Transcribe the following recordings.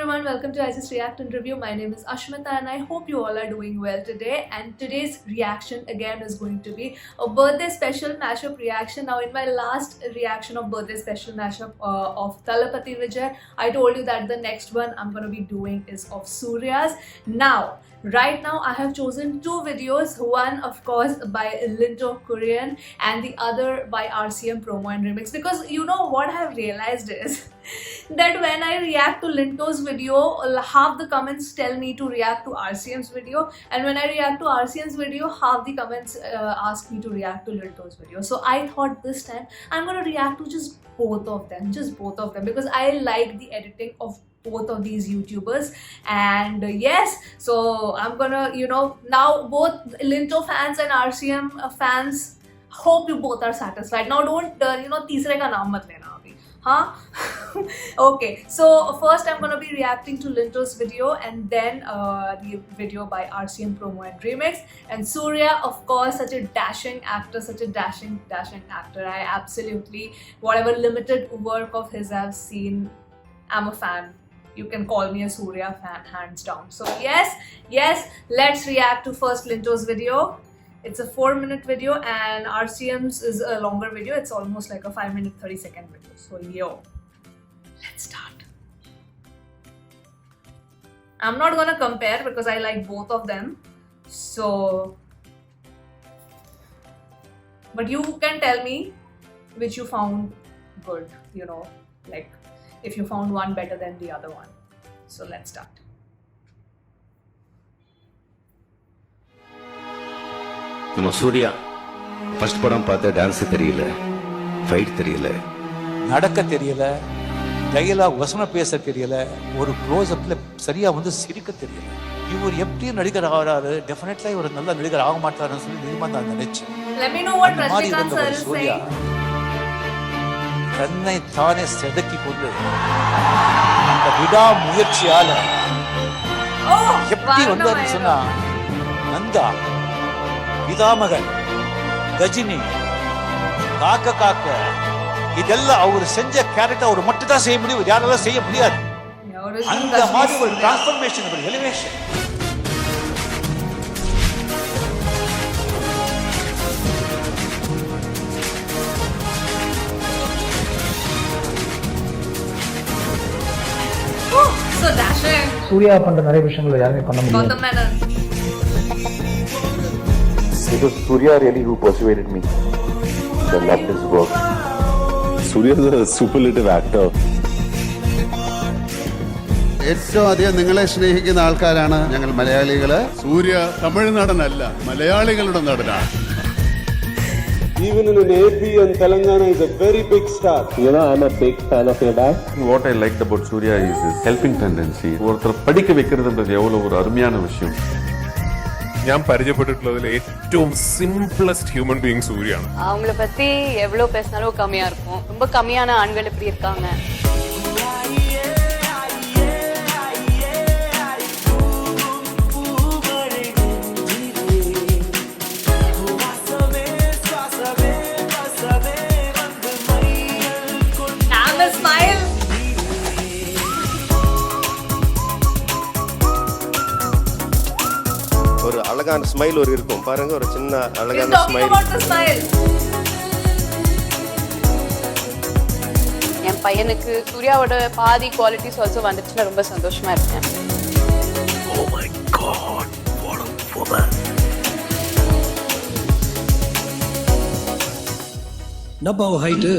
everyone, welcome to I Just React and Review. My name is Ashmita and I hope you all are doing well today. And today's reaction again is going to be a birthday special mashup reaction. Now in my last reaction of birthday special mashup of Thalapathy Vijay, I told you that the next one I'm going to be doing is of Surya's. Right now I have chosen two videos, one of course by Linto Korean and the other by RCM Promo and Remix, because you know what I have realized is that when I react to Linto's video, half the comments tell me to react to RCM's video, and when I react to RCM's video, half the comments ask me to react to Linto's video. So I thought this time I'm gonna react to just both of them, because I like the editing of both of these YouTubers. And yes, so I'm gonna, now both Linto fans and RCM fans, hope you both are satisfied. Now don't, तीसरे का नाम मत लेना अभी, huh? Okay, so first I'm gonna be reacting to Linto's video and then the video by RCM Promo and Remix. And Surya, of course, such a dashing actor, such a dashing actor. I absolutely, whatever limited work of his I've seen, I'm a fan. You can call me a Surya fan, hands down. So yes, let's react to first Linto's video. It's a 4-minute video and RCM's is a longer video. It's almost like a 5-minute 30-second video. So let's start. I'm not gonna compare because I like both of them. So, but you can tell me which you found good, like if you found one better than the other one. So let's start. நம்ம Surya first படம் பார்த்த dance தெரியல, fight தெரியல, நடக்க தெரியல, dialogue வசனம் பேச தெரியல, ஒரு க்ளோஸ் அப்ல சரியா வந்து சிரிக்க தெரியல. இவர் எப்படி நடிகர் ஆகிறாரு, டெஃபினெட்லி இவர் நல்ல நடிகர் ஆக மாட்டாருன்னு சொல்லி நிர்மாணம் நான் நினைச்சேன். Let me know what Rajnikant sir is saying. தன்னை தானே செதுக்கி கொண்டு அந்த விடா முயற்சியால எப்படி வந்தாருன்னு சொன்னா, நந்தா, பிதாமகன், கஜினி, காக்க இதெல்லாம் அவர் செஞ்ச கேரக்டர் அவர் மட்டும் தான் செய்ய முடியும், யாராலும் செய்ய முடியாது. அந்த மாதிரி ஒரு டிரான்ஸ்ஃபர்மேஷன், ஒரு எலிவேஷன். So dashing. சூர்யா பண்ற நிறைய விஷயங்களை யாருமே பண்ண முடியாது. Gautam Menon. It was Surya really who persuaded me. I loved his work. Surya is a superlative actor. ഏറ്റവും അധികം നിങ്ങളെ സ്നേഹിക്കുന്ന ആൾക്കാരാണ് ഞങ്ങൾ മലയാളികള്. സൂര്യ തമിഴ് നടനല്ല, മലയാളികളുടെ നടനാണ്. Even in AP and Telangana is a very big star. I'm a big fan of your dad. What I liked about Surya is his helping tendency. ஒருத்தர் படிக்க வைக்கிறதுன்றது எவ்வளவு ஒரு அருமையான விஷயம். ഞാൻ പരിചയപ്പെട്ടിട്ടുള്ളതിൽ ഏറ്റവും സിംപ്ലസ്റ്റ് ഹ്യൂമൻ ബീയിങ് സൂര്യാണ്. அவங்கள பத்தி எவ்வளவு பேசினாலும் கம்மியா இருக்கும். ரொம்ப கம்மியான ஆண்கள் இப்படி இருக்காங்க. ஒரு அழகான ஸ்மைல் ஒரு இருக்கும் பாருங்க, ஒரு சின்ன அழகான ஸ்மைல். என் பையனுக்கு சூர்யாவோட பாதி குவாலிட்டிஸ் ஆல்சோ வந்துச்சுன்னா ரொம்ப சந்தோஷமா இருக்கேன். Oh my God, what a woman. டப்பாவ ஹைட்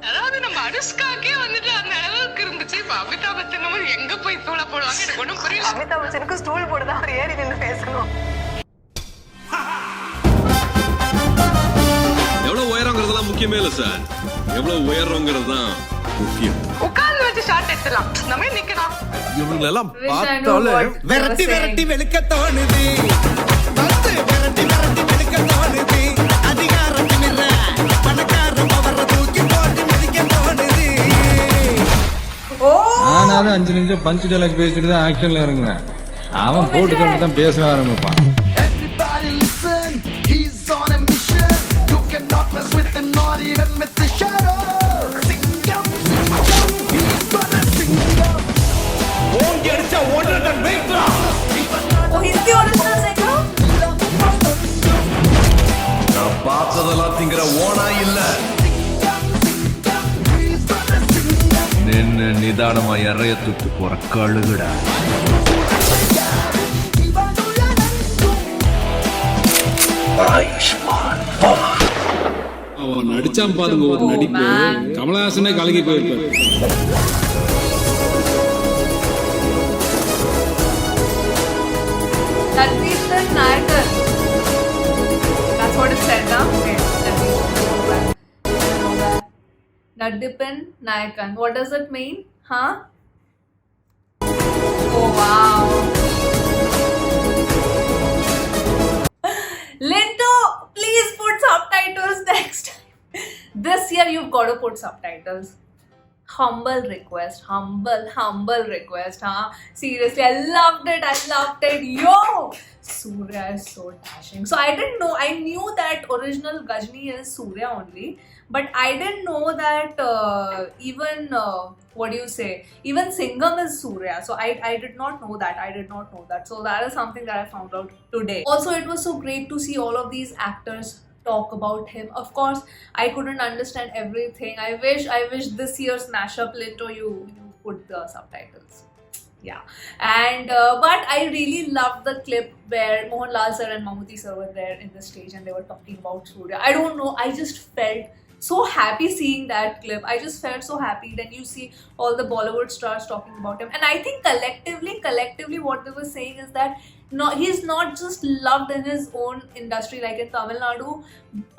அதாவது நம்ம அனுஷ்காக்கே வந்துட்டு அந்த அளவுக்கு இருந்துச்சு. இப்ப அமிதாப் பச்சன் எங்க போய் ஸ்டூல போடுவாங்க எனக்கு ஒன்றும் புரியல. அமிதாப் பச்சனுக்கு ஸ்டூல் போடுதா, அவர் ஏறி நின்று பேசணும். எவ்வளவு உயரங்கிறதுலாம் முக்கியமே இல்லை சார், எவ்வளவு உயர்றோங்கிறது தான் முக்கியம். உட்கார்ந்து வச்சு ஷாட் எடுத்துலாம், நம்ம நிக்கலாம். இவங்களெல்லாம் பார்த்தாலே விரட்டி வெளுக்க தோணுது, விரட்டி வெளுக்க தோணுது, அதிகாரம் பணக்காரன் அவரை தூக்கி போட்டு மிதிக்க தோணுது. ஆனாலும் 5 நிமிஷம் பஞ்ச் டைலாக் பேசிட்டு தான் ஆக்ஷன்ல இறங்குறேன். அவன் போட்டு கொண்டு தான் பேச ஆரம்பிப்பான். Everybody listen, he's on a mission. You cannot mess with him, not even with the shadow. Sing up, he's gonna sing up. Oh, he's the original singer? நான் பார்த்ததெல்லாம் திங்கிற ஓனா இல்ல. நின்னு நிதானமா இறைய தூக்கி போற கழுகுடா. அவன் நடிச்சான் பாருங்க ஒரு நடிப்பு, கமலஹாசனே கலங்கி போயிருப்பாரு. Nadvipan Nayakan. That's what it said now? Okay. Nadvipan Nayakan. What does it mean? Huh? Oh wow. Linto, please put subtitles next time. This year you've got to put subtitles. Humble request, humble request, huh? Seriously, I loved it. Yo! Surya is so dashing. So I didn't know, I knew that original Gajini is Surya only, but I didn't know that even Singham is Surya. So I did not know that. So that is something that I found out today. Also, it was so great to see all of these actors talk about him. Of course, I couldn't understand everything. I wish this year's mashup Linto you put the subtitles. Yeah, and but I really loved the clip where Mohanlal sir and Mammootty sir were there in the stage and they were talking about Surya. I don't know, I just felt so happy seeing that clip. I just felt so happy. Then you see all the Bollywood stars talking about him, and I think collectively what they were saying is that no, he's not just loved in his own industry like in Tamil Nadu,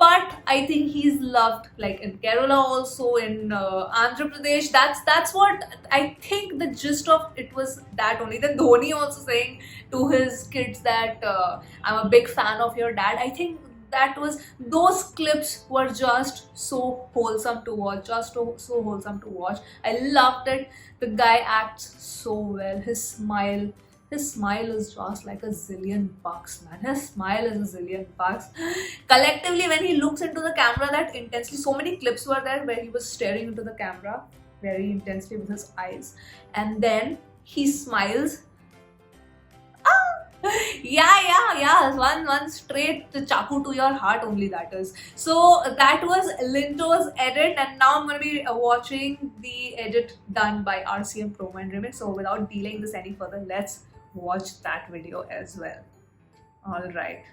but I think he's loved like in Kerala also, in Andhra Pradesh. That's what I think the gist of it was, that only. Then Dhoni also saying to his kids that I'm a big fan of your dad. I think that was, those clips were just so wholesome to watch, so wholesome to watch. I loved it. The guy acts so well. His smile is just like a zillion bucks, man. His smile is a zillion bucks. Collectively, when he looks into the camera that intensely, so many clips were there where he was staring into the camera very intensely with his eyes, and then he smiles. Yeah. One straight chaku to your heart only, that is. So that was Linto's edit, and now I'm going to be watching the edit done by RCM Promo and Remix. So without delaying this any further, let's watch that video as well. All right.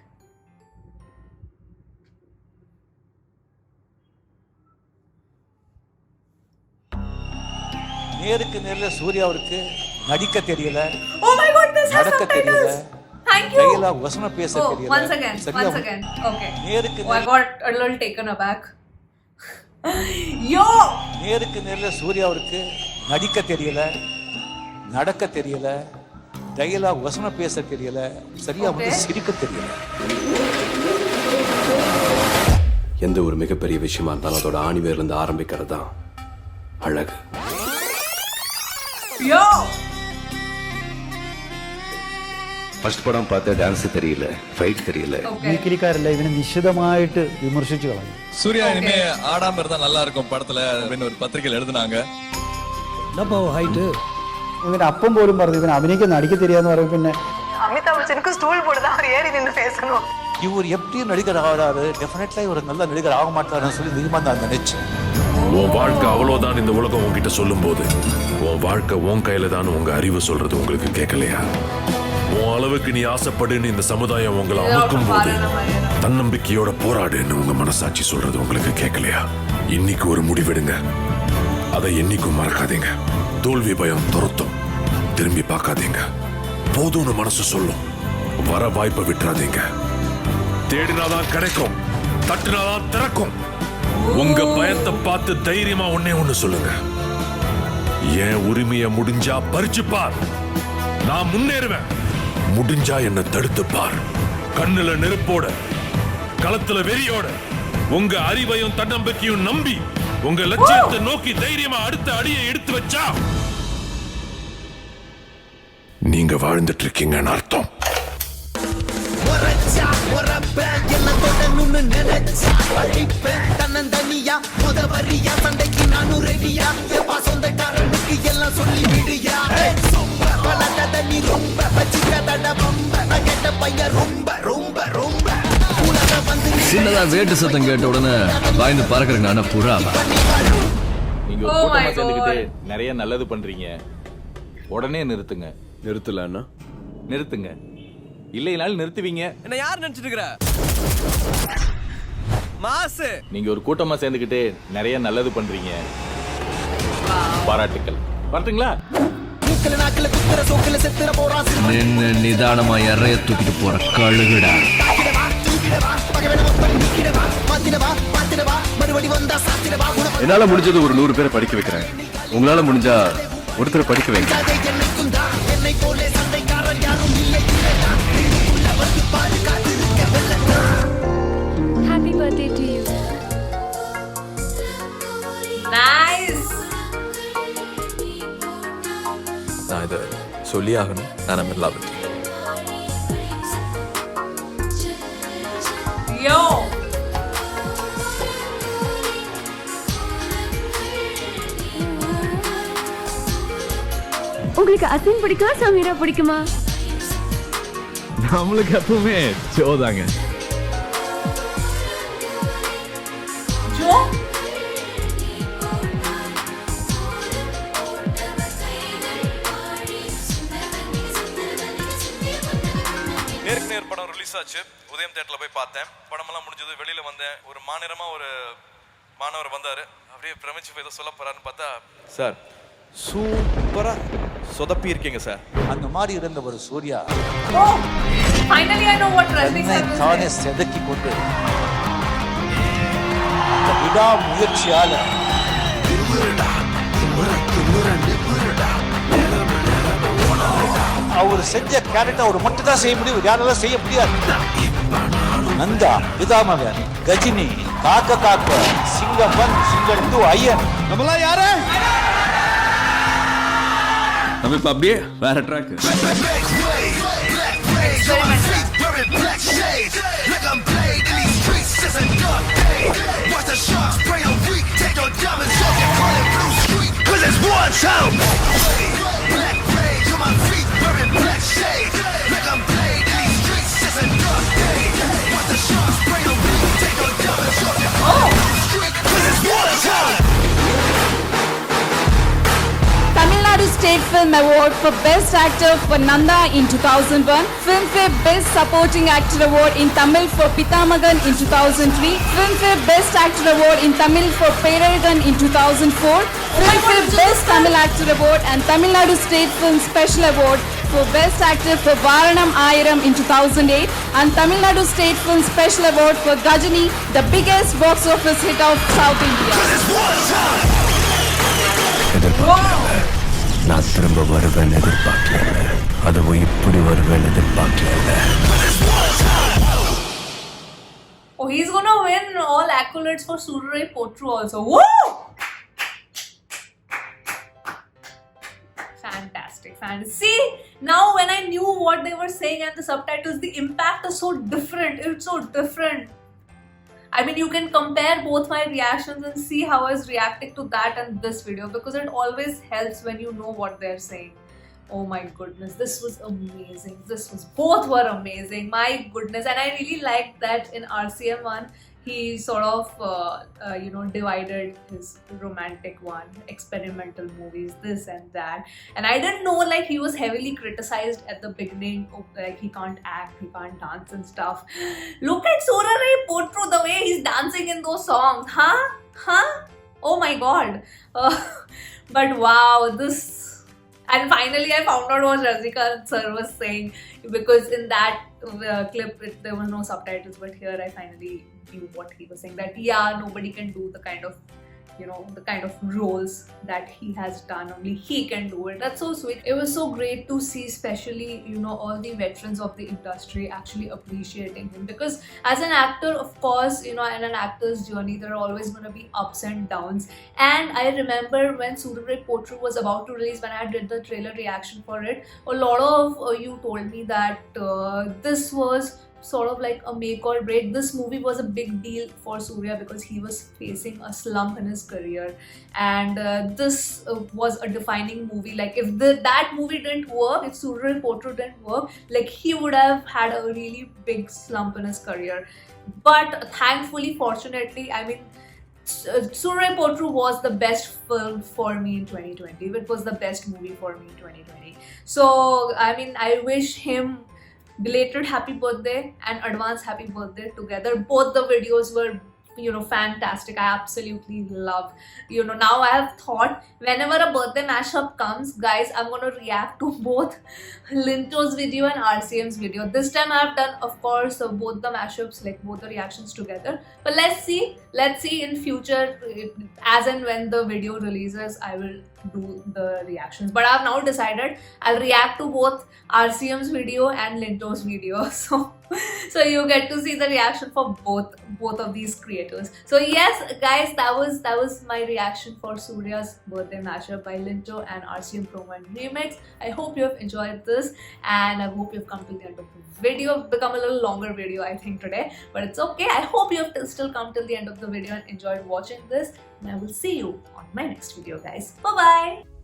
நேருக்கு நேர்ல சூர்யாவுக்கு நடிக்க தெரியல. Oh my god, this has நடக்க தெரியல. subtitles. Thank you. Dialogue வசனம் பேச தெரியல. Once again. Okay. நேருக்கு I got a little taken aback. Yo! நேருக்கு நேர்ல சூர்யாவுக்கு நடிக்க தெரியல, நடக்க தெரியல, டயலாக் வசனம் பேச தெரியல, சரியா வந்து சிரிக்க தெரியல. எந்த ஒரு மிகப்பெரிய விஷயமா இருந்தாலும் அதோட ஆணிவேர்ல இருந்து ஆரம்பிக்கிறது தான் அழகு. Yo! ഫസ്റ്റ് പടം பார்த்த டான்ஸ் தெரியல, ஃபைட் தெரியல. മിമിക്രിക്കാരല്ല ഇവനെ നിശിതമായിട്ട് വിമർശിച്ചു കളഞ്ഞു. சூர்யா இனிமே ஆடாம இருந்தா நல்லா இருக்கும் படத்துல அப்படின்னு ஒரு பத்திரிகையில் எழுதுனாங்க. ഹൈറ്റ് ഇവൻ അപ്പം പോലും പറഞ്ഞു ഇവൻ അഭിനയിക്കാൻ നടിக்க தெரியாதுன்னு പറഞ്ഞു. പിന്നെ அமிதாப் பச்சனுக்கு ஸ்டூல் போடுதான் அவர் ஏறி நின்று பேசணும். இவர் எப்படி நடிகர் ஆகிறாரு, டெஃபினெட்லி ஒரு நல்ல நடிகர் ஆக மாட்டாருன்னு சொல்லி நிஜமா நான் நினைச்சேன். உன் வாழ்க்கை அவ்வளவுதான் இந்த உலகம் உங்ககிட்ட சொல்லும் போது உன் வாழ்க்கை உன் கையில தான் உங்க அறிவு சொல்றது உங்களுக்கு கேட்கலையா? உன் அளவுக்கு நீ ஆசைப்படுன்னு இந்த சமுதாயம் உங்களை அமுக்கும் போது தன்னம்பிக்கையோட போராடுன்னு உங்க மனசாட்சி சொல்றது உங்களுக்கு கேட்கலையா? இன்னைக்கு ஒரு முடிவெடுங்க, அதை என்னைக்கும் மறக்காதீங்க. தோல்வி பயம் துரத்தும், திரும்பி பார்க்காதீங்க. போதும்னு மனசு சொல்லும், வர வாய்ப்பை விட்டுறாதீங்க. தேடினாதான் கிடைக்கும், தட்டினாதான் திறக்கும். உங்க பயத்தை பார்த்து தைரியமா ஒண்ணு சொல்லுங்க, என் உரிமையை முடிஞ்சா பறிச்சு பார், நான் முன்னேறுவேன். முடிஞ்சா என்ன தடுத்து பார். கண்ணுல நெருப்போட, களத்துல வெறியோட, உங்க அறிவையும் தன்னம்பிக்கையும் நம்பி உங்க லட்சியத்தை நோக்கி தைரியமா அடுத்த அடியை எடுத்து வச்சா நீங்க வாழ்ந்துட்டு இருக்கீங்கன்னு அர்த்தம். தன்னந்தனியா முதவரியா சண்டைக்கு நானும் ரெடியா சொந்தக்காரன் சின்னதா வேட்டு சத்தம் கேட்ட உடனே வாய்ந்து பறக்குறேங்க ஆனா புறாவா நீங்க Oh ஒரு my கூட்டமா சேர்ந்துக்கிட்டு God. நிறைய நல்லது பண்றீங்க. உடனே நிறுத்துங்க. நிறுத்தலன்னா நிறுத்துங்க. இல்லைனாலும் நிறுத்துவீங்க. என்ன யார் நினைச்சிட்டு இருக்கற மாசு நீங்க ஒரு கூட்டமா சேர்ந்துக்கிட்டு நிறைய நல்லது பண்றீங்க. பாராட்டுக்கள். வரட்டுங்களா? நின்னு நிதானமா இறைய தூக்கிட்டு போற கழுகுடா. என்னால முடிஞ்சது ஒரு 100 பேரை படிக்க வைக்கிறேன். உங்களால முடிஞ்சா ஒருத்தரை படிக்க வைங்க. Happy birthday to you. Nice. நான் இதை சொல்லி ஆகணும். நான் லவ் இட். Yo. உங்களுக்கு அசின் பிடிக்குமா சமீரா பிடிக்குமா? நம்மளுக்கு எப்பவுமே ஜோதாங்க. Jo. நேருக்கு நேர் படம் ரிலீஸ் ஆச்சு. உதயம் தியேட்டர்ல போய் பார்த்தேன். படமெல்லாம் முடிஞ்சது. வெளியில வந்தேன். ஒரு மாநிறமா ஒரு மாணவர் வந்தாரு. அப்படியே பிரமிச்சு போய் ஏதோ சொல்ல போறாருன்னு பார்த்தா, சார் சூப்பரா சொதப்பி இருக்கீங்க சார். அந்த மாதிரி இருந்த ஒரு Surya Oh. Finally I know what Rajni sir was தானே saying. செதுக்கி கொண்டு இந்த விடா முயற்சியால அவர் செஞ்ச கேரக்டர் அவர் மட்டும் தான் செய்ய முடியும். யாராலும் செய்ய முடியாது. நந்தா, பிதாமகன், கஜினி, காக்க காக்க, சிங்கப்பன், சிங்கம் 2, ஐயன். நம்மளாம் யாரு? நம்ம இப்ப அப்படியே வேற track. Tamil Nadu State Film Award for Best Actor for Nanda in 2001, Filmfare Best Supporting Actor Award in Tamil for Pitamagan in 2003, Filmfare Best Actor Award in Tamil for Peraragan in 2004, Filmfare Best Tamil Actor Award and Tamil Nadu State Film Special Award for Best Actor for Varanam Ayiram in 2008 and Tamil Nadu State Film Special Award for Gajini, the biggest box office hit of South India. நான் திரும்ப வருவேன் எதிர்பார்க்கல. அதுவும் இப்படி வருவேன் எதிர்பார்க்கல. Oh, he's gonna win all accolades for Sururai Potru also. Woo! Fantastic. See, now when I knew what they were saying and the subtitles, the impact is so different. It's so different. I mean, you can compare both my reactions and see how I was reacting to that and this video, because it always helps when you know what they're saying. Oh my goodness, this was amazing. Both were amazing. My goodness. And I really liked that in RCM1, he sort of, divided his romantic one, experimental movies, this and that. And I didn't know, like, he was heavily criticized at the beginning, like, he can't act, he can't dance and stuff. Look at Sururai Potru, the way he's dancing in those songs. Huh? Oh my god. But wow, this... And finally, I found out what Rajnikant sir was saying, because in that clip, there were no subtitles, but here I finally knew what he was saying. That yeah, nobody can do the kind of, the kind of roles that he has done. Only he can do it. That's so sweet. It was so great to see, especially, all the veterans of the industry actually appreciating him. Because as an actor, of course, in an actor's journey, there are always going to be ups and downs. And I remember when Sururai Potru was about to release, when I did the trailer reaction for it, a lot of you told me that this was sort of like a make or break. This movie was a big deal for Surya because he was facing a slump in his career, and this was a defining movie. Like if that movie didn't work, if Surya Potru didn't work, like he would have had a really big slump in his career. But thankfully, fortunately, I mean, Surya Potru was the best film for me in 2020. It was the best movie for me in 2020. So I mean, I wish him belated happy birthday and advance happy birthday together. Both the videos were, you know, fantastic. I absolutely love, you know, now I have thought whenever a birthday mashup comes, guys, I'm gonna react to both Linto's video and RCM's video. This time I have done, of course, both the mashups, like both the reactions together. But let's see in future, as and when the video releases, I will do the reactions. But I've now decided I'll react to both RCM's video and Linto's video. So you get to see the reaction for both of these creators. So yes, guys, that was my reaction for Surya's birthday mashup by Linto and RCM promo and remix. I hope you have enjoyed this, and I hope you've come to the end of the video. Become a little longer video, I think, today, but it's okay. I hope you have still come till the end of the video and enjoyed watching this, and I will see you on my next video, guys. Bye bye.